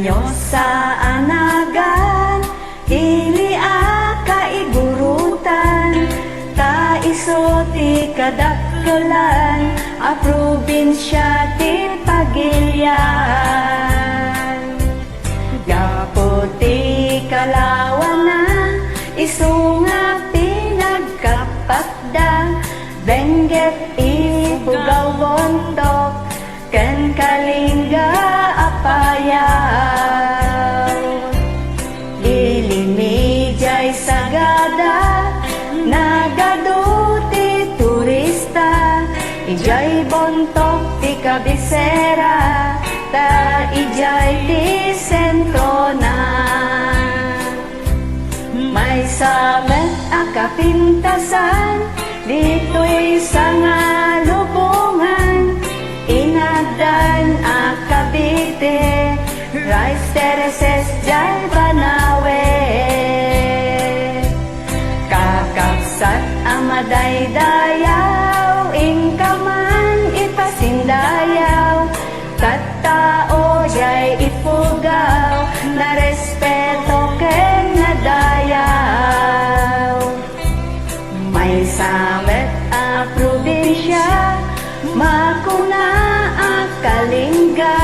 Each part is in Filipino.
Anyo sa anagan, ili kaigurutan, ta iso ti kadakkelan, a probinsya ti Pagilian. Gapo ti kalawana, iso nga pinagkapakda, Benguet ibugawontok, ken Kalinga apayaw. Ilimijay sagada, nagaduti turista, ijay bontok ti kabisera, ta ijay ti sentro na. May samet a kapintasan, dito'y sa nga lubungan, inagdan a Cavite, rice terraces jay Banawe. Kakapsat a madaydayaw, ingkaman ipasindayaw, kattao jay ifugaw, na respeto ken nadayaw. May samet a probinsya, makuna a Kalinga,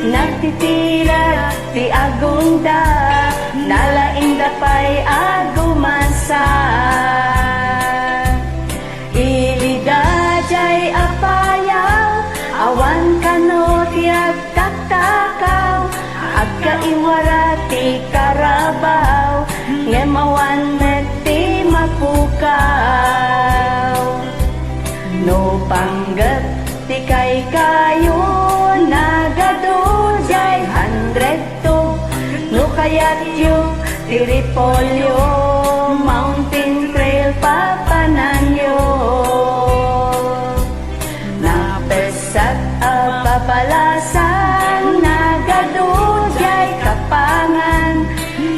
nagtitira ti agunda, nalaing dapay agumasa. Ilida jay apayaw, awan kano ti agtaktakaw, agkaiwara ti Karabaw, ngemawan met ti mapukaw. No panggap ti kay kayo, nagado jay 100 no kayat yu ti Repolyo, Mountain Trail papananyo. Napesat a papalasan, nagado jay Kapangan,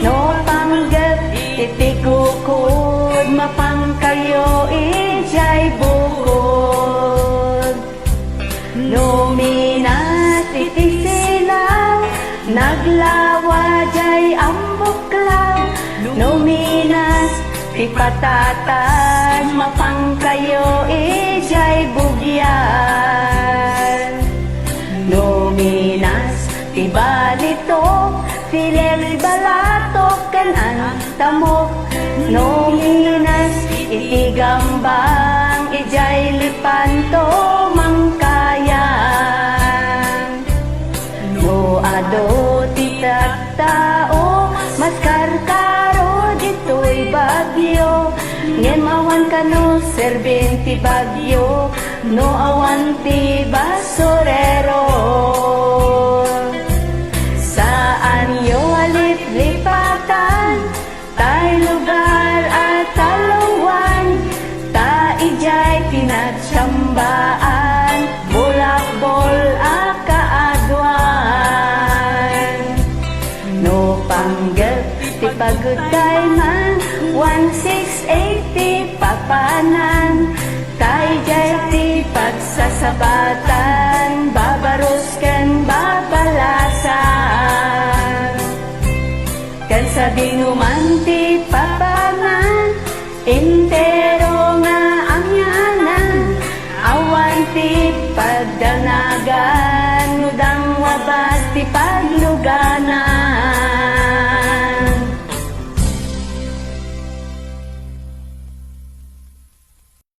no panggap iti kukod, mapangkayo ijay bukod. Luminas iti silaw, naglawa jay ambuklaw, luminas ti patatan, mapangkayo ijay bugyan. Luminas ti balito, filel balatok ken antamok, luminas iti gambang, ijay lipanto mangkayan. No ado ti taktao, mas karkaro dito'y bagyo, ngemawan kano serbin ti bagyo, no awan ti basurero. Saan yo alip-lipatan, tay lugar at talawan, ta ijay tinatsambaan, bulakbol a kaagwan. No panggap ti pagutay man, 1680 papanan, tay jay ti pagsasabatan, babaros ken babalasan. Ken sa binuman ti papanan, intero nga ang yanan, awan ti pagdanagan,